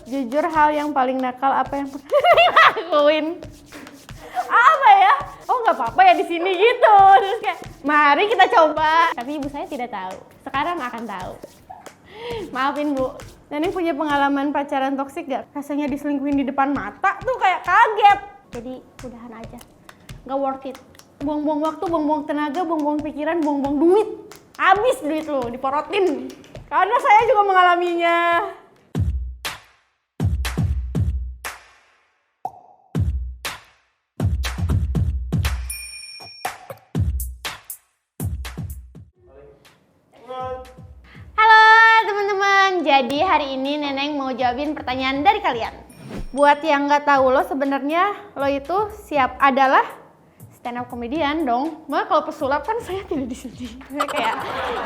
Jujur hal yang paling nakal apa yang pernah dilakuin? Apa ya? Oh nggak apa-apa ya di sini gitu. Terus kayak mari kita coba. Tapi ibu saya tidak tahu. Sekarang akan tahu. Maafin Bu. Nenek punya pengalaman pacaran toksik gak? Rasanya diselingkuhin di depan mata tuh kayak kaget. Jadi udahan aja. Nggak worth it. Buang-buang waktu, buang-buang tenaga, buang-buang pikiran, buang-buang duit. Habis duit lo diporotin. Karena saya juga mengalaminya. Halo teman-teman, jadi hari ini Neneng mau jawabin pertanyaan dari kalian. Buat yang nggak tahu lo sebenarnya lo itu adalah stand up comedian dong. Malah kalau pesulap kan saya tidak di sini.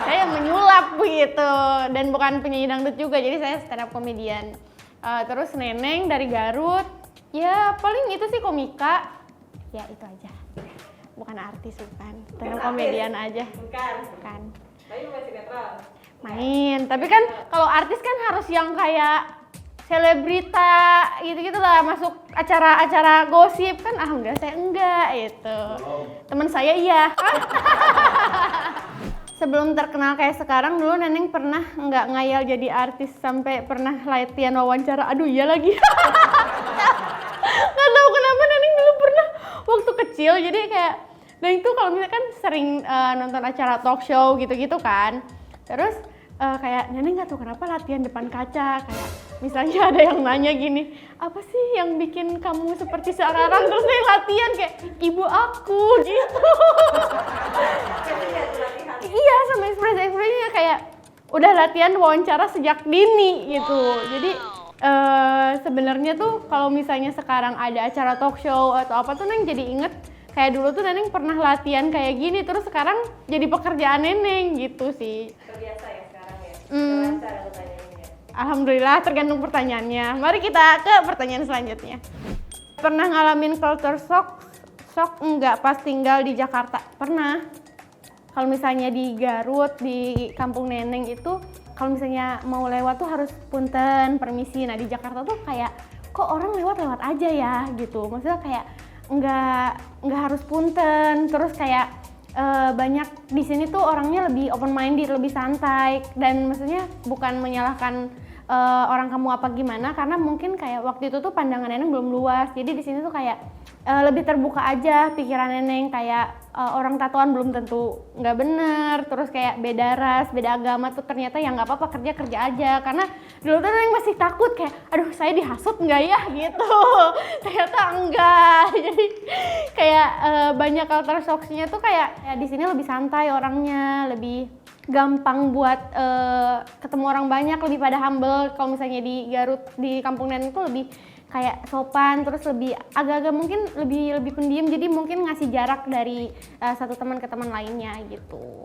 Saya menyulap begitu dan bukan penyanyi dangdut juga, jadi saya stand up comedian. Terus Neneng dari Garut, ya paling itu sih komika, ya itu aja. Bukan artis bukan, stand up comedian aja. Bukan. Tapi main sinetron. Main, tapi kan kalau artis kan harus yang kayak selebrita gitu-gitu lah, masuk acara-acara gosip kan. Alhamdulillah saya enggak gitu. Teman saya iya. Sebelum terkenal kayak sekarang, dulu Neneng pernah nggak ngayal jadi artis sampai pernah latihan wawancara. Aduh iya lagi. Nggak tahu kenapa Neneng dulu pernah waktu kecil, jadi kayak Neneng tuh kalau misalkan sering nonton acara talk show gitu-gitu kan. Terus kayak Neneng nggak tahu kenapa latihan depan kaca, kayak misalnya ada yang nanya gini, apa sih yang bikin kamu seperti seorang, terus Neneng latihan kayak ibu aku gitu. Iya, sama ekspresi-ekspresinya kayak udah latihan wawancara sejak dini gitu. Jadi sebenarnya tuh kalau misalnya sekarang ada acara talk show atau apa tuh Neneng jadi inget kayak dulu tuh Neneng pernah latihan kayak gini, terus sekarang jadi pekerjaan Neneng gitu sih. Terbiasa ya sekarang ya? Terbiasa ada pertanyaannya. Alhamdulillah, tergantung pertanyaannya. Mari kita ke pertanyaan selanjutnya. Pernah ngalamin culture shock? Shock enggak pas tinggal di Jakarta? Pernah. Kalau misalnya di Garut, di kampung Neneng itu, kalau misalnya mau lewat tuh harus punten, permisi. Nah di Jakarta tuh kayak, kok orang lewat-lewat aja ya gitu. Maksudnya kayak nggak harus punten, terus kayak banyak di sini tuh orangnya lebih open minded, lebih santai, dan maksudnya bukan menyalahkan orang kamu apa gimana, karena mungkin kayak waktu itu tuh pandangan Neneng belum luas, jadi di sini tuh kayak lebih terbuka aja pikiran Neneng, kayak orang tatoan belum tentu nggak bener, terus kayak beda ras, beda agama tuh ternyata ya nggak apa-apa, kerja aja. Karena dulu tuh Neneng masih takut kayak, aduh saya dihasut nggak ya gitu, ternyata enggak. Jadi kayak banyak culture shock-nya tuh kayak ya di sini lebih santai orangnya, lebih gampang buat ketemu orang banyak, lebih pada humble. Kalau misalnya di Garut, di kampung Neneng tuh lebih kayak sopan, terus lebih agak-agak mungkin lebih pendiam, jadi mungkin ngasih jarak dari satu teman ke teman lainnya gitu.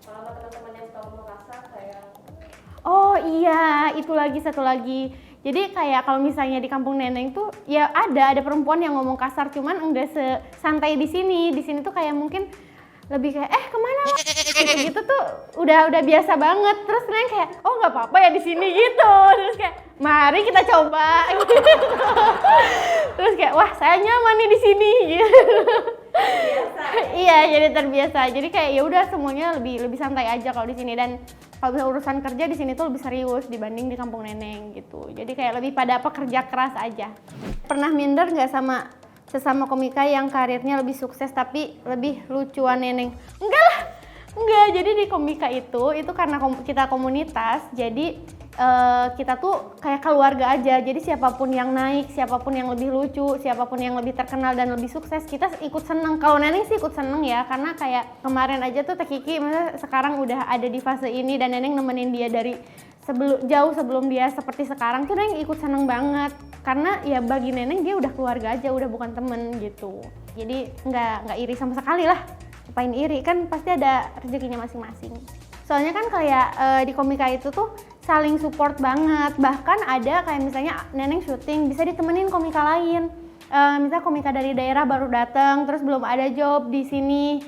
Kalau teman-teman yang tahu Makassar kayak, Oh iya, itu lagi satu lagi. Jadi kayak kalau misalnya di kampung Neneng tuh ya ada perempuan yang ngomong kasar, cuman enggak sesantai di sini. Di sini tuh kayak mungkin lebih kayak kemana lo? Gitu tuh udah biasa banget. Terus Neneng kayak oh nggak apa-apa ya di sini gitu. Terus kayak mari kita coba. Gitu. Terus kayak wah saya nyaman nih di sini. Gitu. Iya jadi terbiasa. Jadi kayak ya udah semuanya lebih santai aja kalau di sini, dan kalau misalnya urusan kerja di sini tuh lebih serius dibanding di kampung Neneng gitu. Jadi kayak lebih pada pekerja keras aja. Pernah minder nggak sama sesama komika yang karirnya lebih sukses tapi lebih lucuan Neneng? Enggak lah, enggak. Jadi di komika itu karena kita komunitas, jadi kita tuh kayak keluarga aja. Jadi siapapun yang naik, siapapun yang lebih lucu, siapapun yang lebih terkenal dan lebih sukses, kita ikut seneng. Kalau Neneng sih ikut seneng ya, karena kayak kemarin aja tuh Teh Kiki sekarang udah ada di fase ini, dan Neneng nemenin dia dari jauh sebelum dia seperti sekarang tuh Neneng ikut seneng banget. Karena ya bagi Neneng dia udah keluarga aja, udah bukan temen gitu. Jadi nggak iri sama sekali lah. Ngapain iri, kan pasti ada rezekinya masing-masing. Soalnya kan kayak di komika itu tuh saling support banget. Bahkan ada kayak misalnya Neneng syuting bisa ditemenin komika lain. Misalnya komika dari daerah baru datang, terus belum ada job di sini.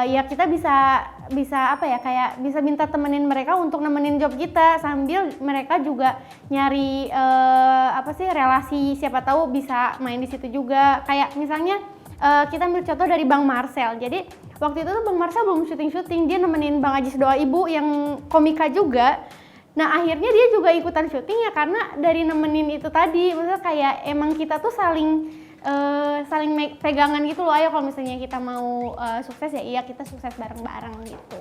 Ya kita bisa apa ya, kayak bisa minta temenin mereka untuk nemenin job kita, sambil mereka juga nyari apa sih relasi, siapa tahu bisa main di situ juga. Kayak misalnya kita ambil contoh dari Bang Marcel. Jadi waktu itu tuh Bang Marcel belum syuting, dia nemenin Bang Ajis Doa Ibu yang komika juga. Nah akhirnya dia juga ikutan syuting ya karena dari nemenin itu tadi. Maksudnya kayak emang kita tuh saling pegangan gitu loh. Ayo kalau misalnya kita mau sukses ya iya kita sukses bareng-bareng gitu.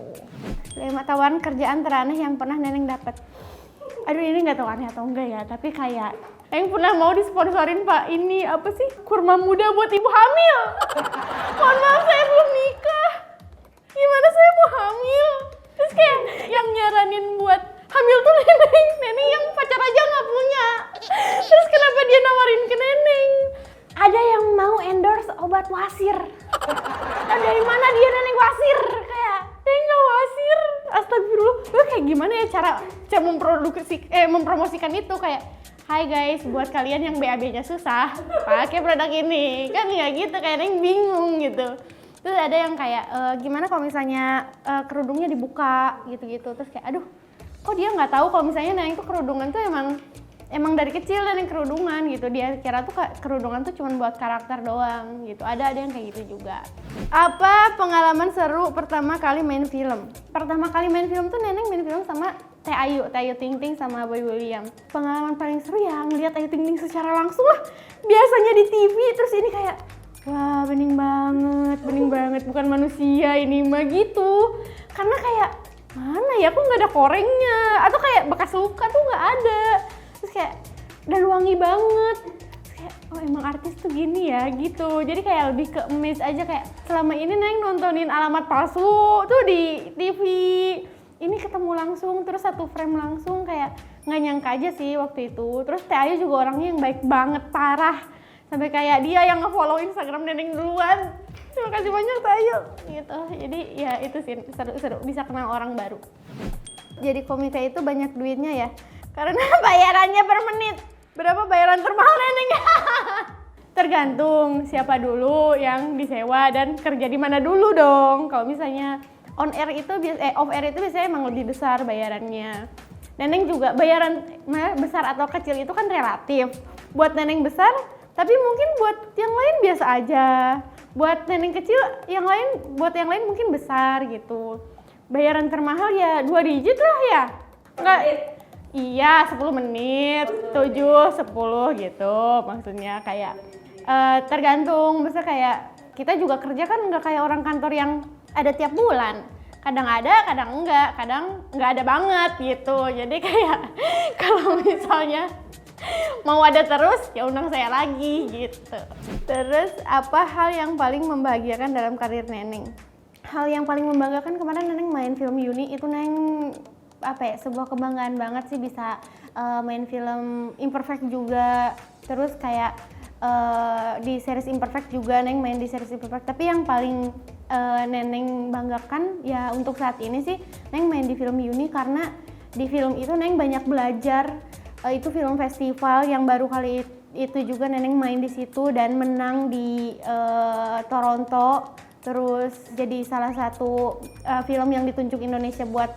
5 tawaran kerjaan teraneh yang pernah Neneng dapat. Aduh ini nggak tahu aneh atau enggak ya, tapi kayak yang pernah mau disponsorin Pak ini apa sih, kurma muda buat ibu hamil. Mohon maaf saya belum nikah, gimana saya mau hamil? Terus kayak yang nyaranin buat hamil tuh Neneng yang pacar aja nggak punya. Terus kenapa dia nawarin ke Neneng? Ada yang mau endorse obat wasir. Dan dari mana dia Neneng wasir? Kayak Neneng nggak wasir. Astagfirullah. Gue kayak gimana ya cara mempromosikan itu kayak hai guys, buat kalian yang BAB-nya susah, pakai produk ini. Kan ya gitu, kayak Neneng bingung gitu. Terus ada yang kayak gimana kalau misalnya kerudungnya dibuka gitu-gitu. Terus kayak aduh, kok dia nggak tahu kalau misalnya Neneng tuh kerudungan tuh emang dari kecil Neneng kerudungan gitu. Dia kira tuh kerudungan tuh cuma buat karakter doang gitu. Ada yang kayak gitu juga. Apa pengalaman seru pertama kali main film? Pertama kali main film tuh Neneng main film sama Teh Ayu Ting Ting sama Boy William. Pengalaman paling seru ya ngeliat Ayu Ting Ting secara langsung lah. Biasanya di TV, terus ini kayak wah bening banget, bukan manusia ini mah gitu. Karena kayak mana ya, kok nggak ada korengnya, atau kayak bekas luka tuh nggak ada. Terus kayak dan wangi banget. Terus kayak oh emang artis tuh gini ya gitu. Jadi kayak lebih ke amazed aja, kayak selama ini Neng nontonin Alamat Palsu tuh di TV. Ini ketemu langsung, terus satu frame langsung, kayak nggak nyangka aja sih waktu itu. Terus Teh Ayu juga orangnya yang baik banget, parah. Sampai kayak dia yang nge-follow Instagram Neneng duluan. Terima kasih banyak Teh Ayu gitu. Jadi ya itu sih seru-seru, bisa kenal orang baru. Jadi komika itu banyak duitnya ya, karena bayarannya per menit. Berapa bayaran termahal Neneng? Tergantung siapa dulu yang disewa dan kerja di mana dulu dong. Kalau misalnya off air itu biasanya emang lebih besar bayarannya. Neneng juga bayaran besar atau kecil itu kan relatif. Buat Neneng besar, tapi mungkin buat yang lain biasa aja. Buat Neneng kecil, buat yang lain mungkin besar gitu. Bayaran termahal ya 2 digit lah ya. Enggak, iya 10 menit, 7, 10 gitu. Maksudnya kayak tergantung, misalnya kayak kita juga kerja kan nggak kayak orang kantor yang ada tiap bulan. Kadang ada, kadang nggak ada banget gitu. Jadi kayak kalau misalnya mau ada terus ya undang saya lagi gitu. Terus apa hal yang paling membahagiakan dalam karir Neneng? Hal yang paling membanggakan kemarin Neneng main film Yuni itu Neneng sebuah kebanggaan banget sih bisa main film Imperfect juga. Terus kayak di series Imperfect juga Neneng main di series Imperfect. Tapi yang paling Neneng banggakan ya untuk saat ini sih Neneng main di film Yuni, karena di film itu Neneng banyak belajar. Itu film festival yang baru kali itu juga Neneng main di situ dan menang di Toronto. Terus jadi salah satu film yang ditunjuk Indonesia buat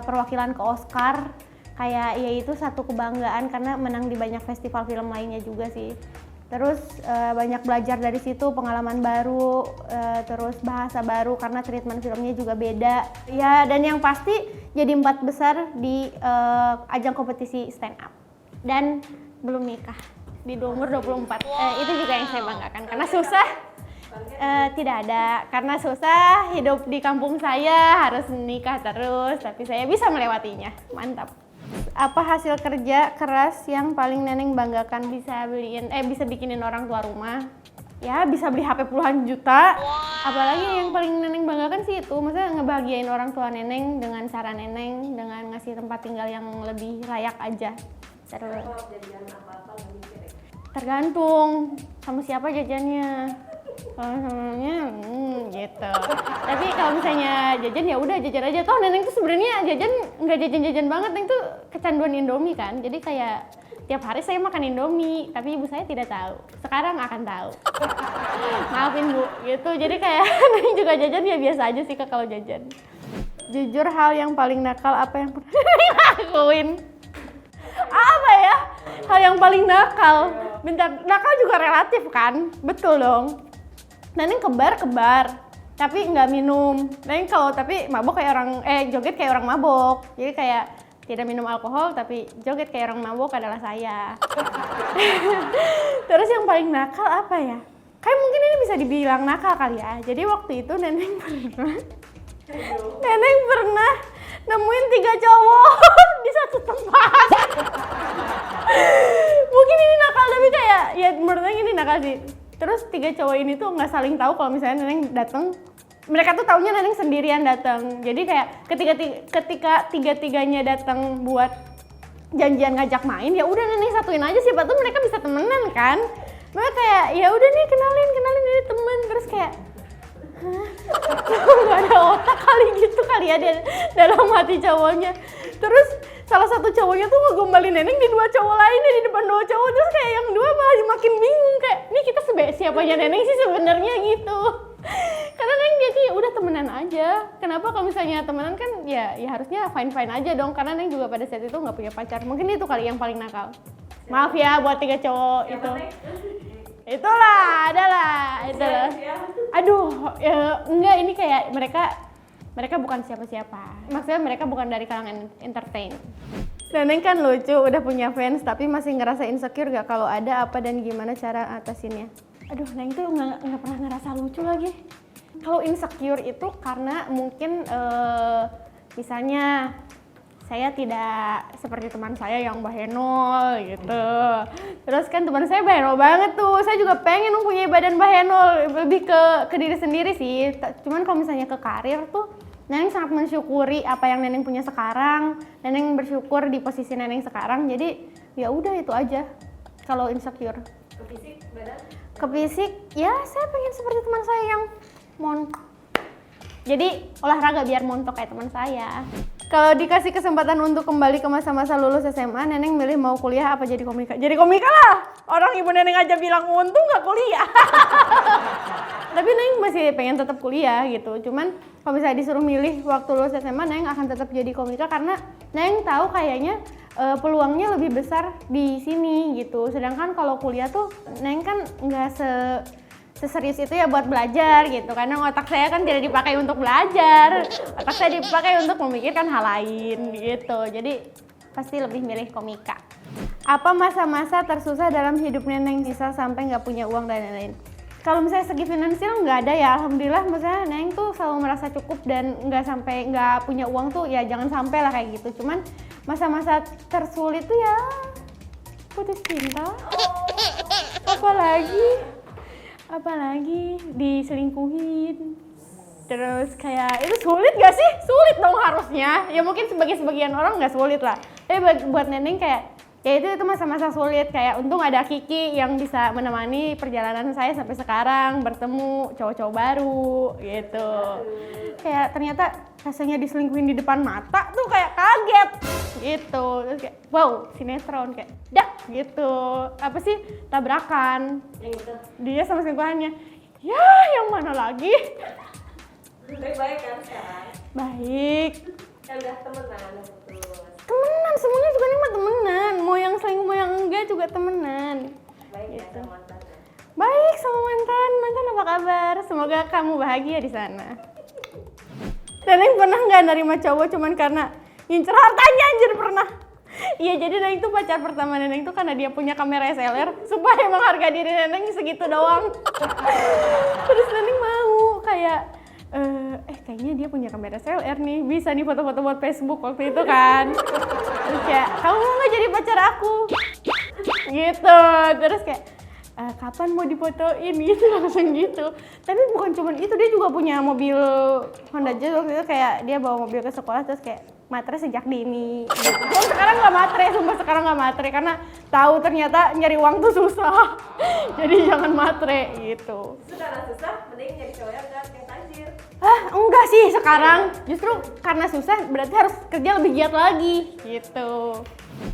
perwakilan ke Oscar. Kayak ya itu satu kebanggaan karena menang di banyak festival film lainnya juga sih. Terus banyak belajar dari situ, pengalaman baru, terus bahasa baru karena treatment filmnya juga beda. Ya dan yang pasti jadi 4 besar di ajang kompetisi stand up. Dan belum nikah di umur 24. Itu juga yang saya banggakan karena susah. Tidak ada, karena susah hidup di kampung saya, harus nikah terus, tapi saya bisa melewatinya. Mantap. Apa hasil kerja keras yang paling Neneng banggakan? Bisa bikinin orang tua rumah, ya bisa beli HP puluhan juta. Apalagi yang paling Neneng banggakan sih itu, maksudnya ngebahagiain orang tua Neneng dengan cara Neneng, dengan ngasih tempat tinggal yang lebih layak aja. Terus tergantung sama siapa jajannya. Kalau samanya gitu. Tapi kalau misalnya jajan ya udah jajan aja. Toh Neneng tuh sebenarnya jajan nggak jajan-jajan banget, Neneng tuh kecanduan Indomie kan. Jadi kayak tiap hari saya makan Indomie, tapi ibu saya tidak tahu. Sekarang akan tahu. Maafin Bu, gitu. Jadi kayak Neneng juga jajan ya biasa aja sih kalau jajan. Jujur hal yang paling nakal apa yang pernah lakuin? Apa ya? hal yang paling nakal. Bentar, nakal juga relatif kan? Betul dong. Neneng kebar, tapi nggak minum. Neneng kalau tapi mabok kayak orang, joget kayak orang mabok. Jadi kayak tidak minum alkohol tapi joget kayak orang mabok adalah saya. Terus yang paling nakal apa ya? Kayak mungkin ini bisa dibilang nakal kali ya. Jadi waktu itu Neneng pernah nemuin 3 cowok di satu tempat. Mungkin ini nakal tapi kayak ya menurut Neneng ini nakal sih. Terus 3 cowok ini tuh nggak saling tahu kalau misalnya Neneng datang. Mereka tuh taunya Neneng sendirian datang. Jadi kayak ketika tiga-tiganya datang buat janjian ngajak main, ya udah Neneng satuin aja, siapa tuh mereka bisa temenan kan. Mereka kayak ya udah nih kenalin ini temen. Terus kayak nggak ada otak kali gitu kali ya dalam hati cowoknya. Terus salah satu cowoknya tuh ngegombalin Neneng di 2 cowok lainnya di depan 2 cowok. Terus kayak yang 2 malah makin bingung kayak ini kita siapanya Neneng sih sebenarnya gitu. Karena Neneng dia kayak udah temenan aja. Kenapa kalau misalnya temenan kan ya harusnya fine aja dong. Karena Neneng juga pada saat itu nggak punya pacar. Mungkin itu kali yang paling nakal. Maaf ya buat 3 cowok itu. Itulah. Aduh, ya, enggak ini kayak mereka bukan siapa-siapa. Maksudnya mereka bukan dari kalangan entertain. Neneng kan lucu, udah punya fans tapi masih ngerasa insecure gak kalau ada apa dan gimana cara atasinnya? Aduh, Neneng tuh nggak pernah ngerasa lucu lagi. Kalau insecure itu karena mungkin misalnya saya tidak seperti teman saya yang bahenol gitu. Terus kan teman saya bahenol banget tuh. Saya juga pengen mempunyai badan bahenol, lebih ke diri sendiri sih. Cuman kalau misalnya ke karir tuh Neneng sangat mensyukuri apa yang Neneng punya sekarang. Neneng bersyukur di posisi Neneng sekarang. Jadi ya udah itu aja. Kalau insecure. Ke fisik badan? Ke fisik, ya saya pengen seperti teman saya yang montok. Jadi olahraga biar montok kayak teman saya. Kalau dikasih kesempatan untuk kembali ke masa-masa lulus SMA, Neneng milih mau kuliah apa jadi komika? Jadi komika lah! Orang ibu Neneng aja bilang untung gak kuliah. Tapi Neneng masih pengen tetap kuliah gitu. Cuman kalau misalnya disuruh milih waktu lulus SMA, Neneng akan tetap jadi komika karena Neneng tahu kayaknya peluangnya lebih besar di sini gitu. Sedangkan kalau kuliah tuh Neneng kan nggak seserius itu ya buat belajar gitu, karena otak saya kan tidak dipakai untuk belajar, otak saya dipakai untuk memikirkan hal lain gitu. Jadi pasti lebih milih komika. Apa masa-masa tersusah dalam hidup Neneng bisa sampai nggak punya uang dan lain-lain? Kalau misalnya segi finansial nggak ada ya, alhamdulillah. Misalnya Neneng tuh selalu merasa cukup dan nggak punya uang tuh ya jangan sampai lah kayak gitu. Cuman masa-masa tersulit tuh ya putus cinta, apalagi diselingkuhin. Terus kayak itu sulit gak sih? Sulit dong harusnya. Ya mungkin sebagian orang nggak sulit lah. Tapi buat Neneng kayak ya itu masa-masa sulit. Kayak untung ada Kiki yang bisa menemani perjalanan saya sampai sekarang, bertemu cowok-cowok baru gitu. Kayak ternyata rasanya diselingkuhin di depan mata tuh kayak kaget gitu. Terus kayak wow, sinetron kayak dak gitu. Apa sih, tabrakan. Yang itu. Dia sama selingkuhannya. Ya, yang mana lagi? Baik kan sekarang? Baik. Ya udah temenan putus. Temenan, semuanya juga nih mah temenan. Mau yang selingkuh mau yang enggak juga temenan. Baik ya Gitu. sama mantannya. Baik sama mantan apa kabar? Semoga kamu bahagia di sana. Neneng pernah nggak nerima cowok cuman karena ngincer hartanya? Anjir pernah. Iya, jadi Neneng tuh pacar pertama Neneng tuh karena dia punya kamera SLR supaya emang harga diri Neneng segitu doang. Terus Neneng mau kayak kayaknya dia punya kamera SLR nih, bisa nih foto-foto buat Facebook waktu itu kan. Terus kayak, kamu mau nggak jadi pacar aku? Gitu. Terus kayak kapan mau difotoin gitu, langsung gitu. Tapi bukan cuma itu, dia juga punya mobil Honda Jazz waktu itu, kayak dia bawa mobil ke sekolah terus kayak matre sejak dini gitu. Dan sekarang nggak matre, sumpah sekarang nggak matre karena tahu ternyata nyari uang tuh susah. Jadi jangan matre gitu. Karena susah, mending nyari cowok yang tajir. Enggak sih sekarang. Justru karena susah berarti harus kerja lebih giat lagi gitu.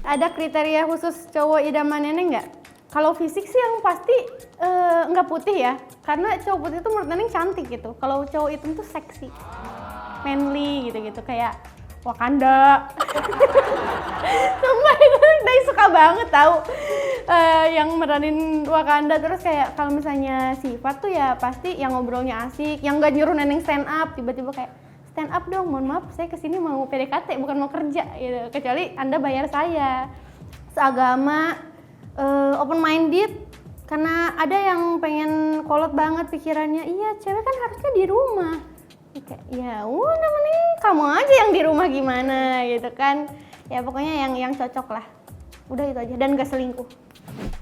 Ada kriteria khusus cowok idaman Neneng nggak? Kalau fisik sih yang pasti nggak putih ya, karena cowok putih itu menurut Neneng cantik gitu. Kalau cowok hitam tuh seksi, manly gitu-gitu, kayak Wakanda. Sumpah itu Nay suka banget tahu yang meranin Wakanda. Terus kayak kalau misalnya sifat tuh ya pasti yang ngobrolnya asik, yang gak nyuruh Neneng stand up, tiba-tiba kayak stand up dong, mohon maaf saya kesini mau PDKT bukan mau kerja gitu. Kecuali Anda bayar saya. Seagama, open minded, karena ada yang pengen kolot banget pikirannya, iya cewek kan harusnya di rumah. Kayak ya udah mending kamu aja yang di rumah gimana gitu kan. Ya pokoknya yang cocok lah. Udah itu aja, dan gak selingkuh.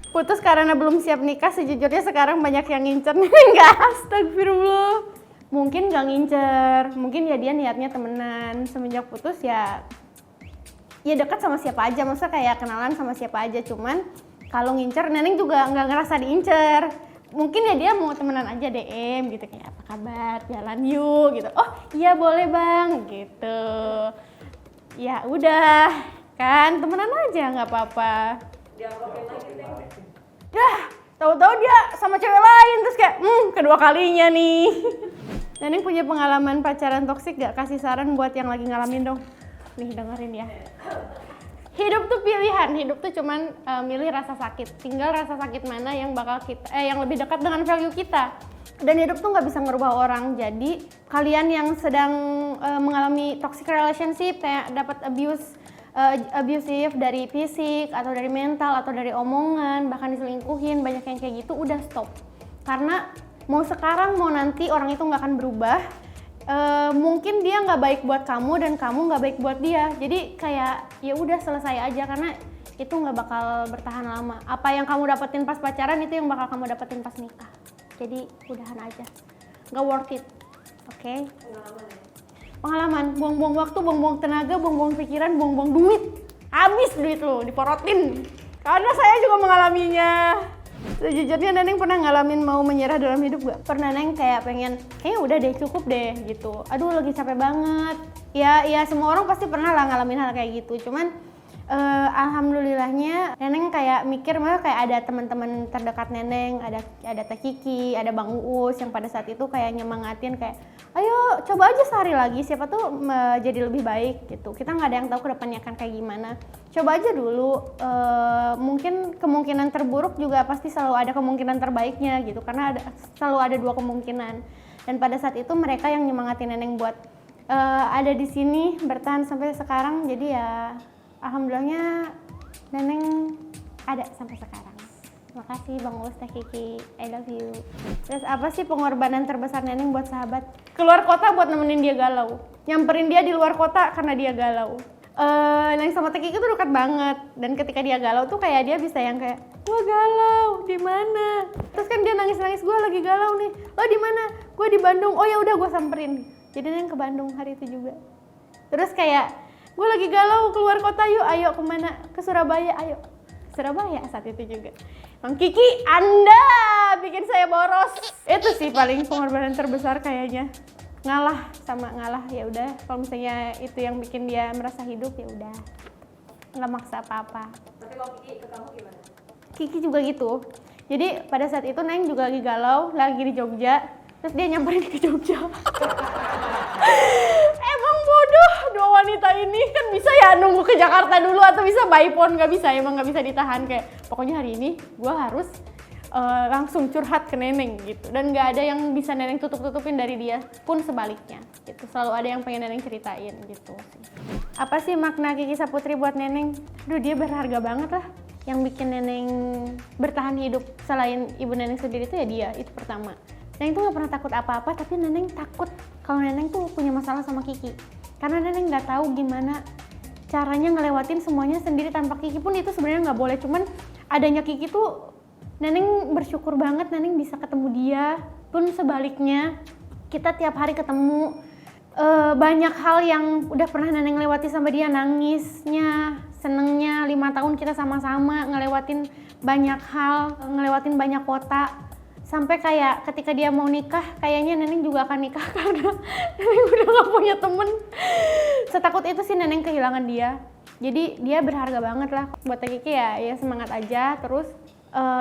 Putus karena belum siap nikah, sejujurnya sekarang banyak yang ngincer. Enggak, astagfirullah. Mungkin gak ngincer, mungkin ya dia niatnya temenan. Semenjak putus ya dekat sama siapa aja, maksudnya kayak kenalan sama siapa aja. Cuman kalau ngincer, Neneng juga nggak ngerasa diincer. Mungkin ya dia mau temenan aja DM gitu, kayak apa kabar, jalan yuk gitu. Oh iya boleh bang gitu. Ya udah kan, temenan aja nggak apa-apa. Dianggapin lagi Neng. Dah, tahu-tahu dia sama cewek lain, terus kayak kedua kalinya nih. Neneng punya pengalaman pacaran toksik gak? Kasih saran buat yang lagi ngalamin dong. Nih dengerin ya. Hidup tuh pilihan, hidup tuh cuman milih rasa sakit. Tinggal rasa sakit mana yang bakal kita, yang lebih dekat dengan value kita. Dan hidup tuh nggak bisa ngerubah orang. Jadi kalian yang sedang mengalami toxic relationship, kayak dapat abusive dari fisik atau dari mental atau dari omongan, bahkan diselingkuhin, banyak yang kayak gitu, udah stop. Karena mau sekarang mau nanti orang itu nggak akan berubah. Mungkin dia nggak baik buat kamu dan kamu nggak baik buat dia. Jadi kayak ya udah selesai aja, karena itu nggak bakal bertahan lama. Apa yang kamu dapetin pas pacaran itu yang bakal kamu dapetin pas nikah. Jadi udahan aja, nggak worth it. Oke? Pengalaman, buang-buang waktu, buang-buang tenaga, buang-buang pikiran, buang-buang duit. Habis duit lo, diporotin. Karena saya juga mengalaminya. Sejujurnya Neneng pernah ngalamin mau menyerah dalam hidup gak? Pernah Neneng kayak pengen, kayaknya udah deh cukup deh gitu. Aduh lagi capek banget. Ya semua orang pasti pernah lah ngalamin hal kayak gitu. Cuman alhamdulillahnya Neneng kayak mikir, malah kayak ada teman-teman terdekat Neneng, ada Teh Kiki, ada Bang Uus yang pada saat itu kayak nyemangatin kayak, ayo coba aja sehari lagi, siapa tuh jadi lebih baik gitu. Kita nggak ada yang tahu kedepannya akan kayak gimana. Coba aja dulu, mungkin kemungkinan terburuk juga pasti selalu ada kemungkinan terbaiknya gitu, karena selalu ada dua kemungkinan. Dan pada saat itu mereka yang nyemangatin Neneng buat ada di sini bertahan sampai sekarang. Jadi ya alhamdulillahnya Neneng ada sampai sekarang. Makasih Bang Uus, Teh Kiki, I love you. Terus apa sih pengorbanan terbesar Neneng buat sahabat? Keluar kota buat nemenin dia galau, nyamperin dia di luar kota karena dia galau. Neneng sama Teh Kiki tuh dekat banget, dan ketika dia galau tuh kayak dia bisa yang kayak, gua galau, di mana? Terus kan dia nangis-nangis, gua lagi galau nih. Lo di mana? Gua di Bandung. Oh ya udah, gua samperin. Jadi Neneng ke Bandung hari itu juga. Terus kayak, gue lagi galau keluar kota yuk, ayo kemana? Ke Surabaya, ayo. Surabaya saat itu juga. Bang Kiki, Anda bikin saya boros. Itu sih paling pengorbanan terbesar kayaknya. Ngalah ya udah. Kalau misalnya itu yang bikin dia merasa hidup, ya udah. Nggak maksa apa-apa. Tapi kalau Kiki ke kamu gimana? Kiki juga gitu. Jadi pada saat itu Neng juga lagi galau, lagi di Jogja. Terus dia nyamperin ke Jogja. Emang bodoh dua wanita ini, kan bisa ya nunggu ke Jakarta dulu atau bisa by phone, nggak bisa, emang nggak bisa ditahan. Kayak pokoknya hari ini gue harus langsung curhat ke Neneng gitu, dan nggak ada yang bisa Neneng tutup-tutupin dari dia pun sebaliknya gitu. Selalu ada yang pengen Neneng ceritain gitu. Apa sih makna Kiki Saputri buat Neneng? Aduh, dia berharga banget lah. Yang bikin Neneng bertahan hidup selain ibu Neneng sendiri itu ya dia, itu pertama. Neneng tuh gak pernah takut apa-apa, tapi Neneng takut kalau Neneng tuh punya masalah sama Kiki. Karena Neneng gak tahu gimana caranya ngelewatin semuanya sendiri tanpa Kiki pun itu sebenarnya gak boleh. Cuman adanya Kiki tuh Neneng bersyukur banget Neneng bisa ketemu dia. Pun sebaliknya, kita tiap hari ketemu. Banyak hal yang udah pernah Neneng lewati sama dia, nangisnya, senengnya, 5 tahun kita sama-sama ngelewatin banyak hal, ngelewatin banyak kota. Sampai kayak ketika dia mau nikah, kayaknya Neneng juga akan nikah karena Neneng udah gak punya temen. Setakut itu sih Neneng kehilangan dia. Jadi dia berharga banget lah. Buat Teh Kiki ya semangat aja. Terus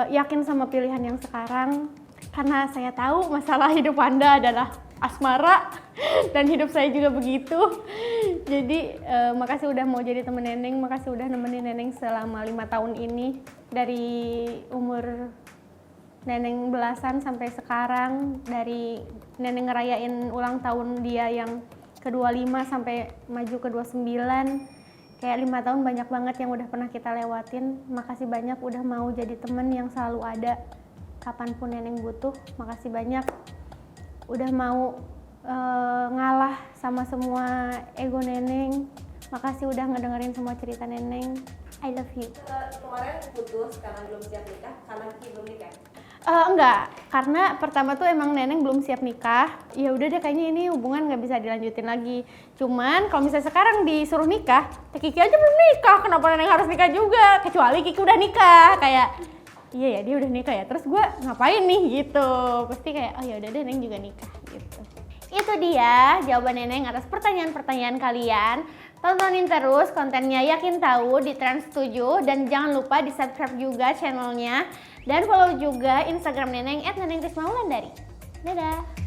yakin sama pilihan yang sekarang. Karena saya tahu masalah hidup Anda adalah asmara dan hidup saya juga begitu. Jadi makasih udah mau jadi temen Neneng, makasih udah nemenin Neneng selama 5 tahun ini, dari umur Neneng belasan sampai sekarang, dari Neneng ngerayain ulang tahun dia yang ke-25 sampai maju ke-29. Kayak 5 tahun banyak banget yang udah pernah kita lewatin. Makasih banyak udah mau jadi temen yang selalu ada kapanpun Neneng butuh. Makasih banyak udah mau ngalah sama semua ego Neneng. Makasih udah ngedengerin semua cerita Neneng. I love you. Kemarin putus karena belum siap nikah, karena Kiki belum nikah. Enggak, karena pertama tuh emang Neneng belum siap nikah. Ya udah deh, kayaknya ini hubungan nggak bisa dilanjutin lagi. Cuman kalau misalnya sekarang disuruh nikah, Kiki aja belum nikah, kenapa Neneng harus nikah juga? Kecuali Kiki udah nikah, kayak iya ya dia udah nikah ya. Terus gue ngapain nih gitu? Pasti kayak oh ya udah deh, Neneng juga nikah gitu. Itu dia jawaban Neneng atas pertanyaan-pertanyaan kalian. Tontonin terus kontennya Yakin Tahu di Trans 7 dan jangan lupa di subscribe juga channelnya dan follow juga Instagram Neneng @nenengrismaulandari. Dadah!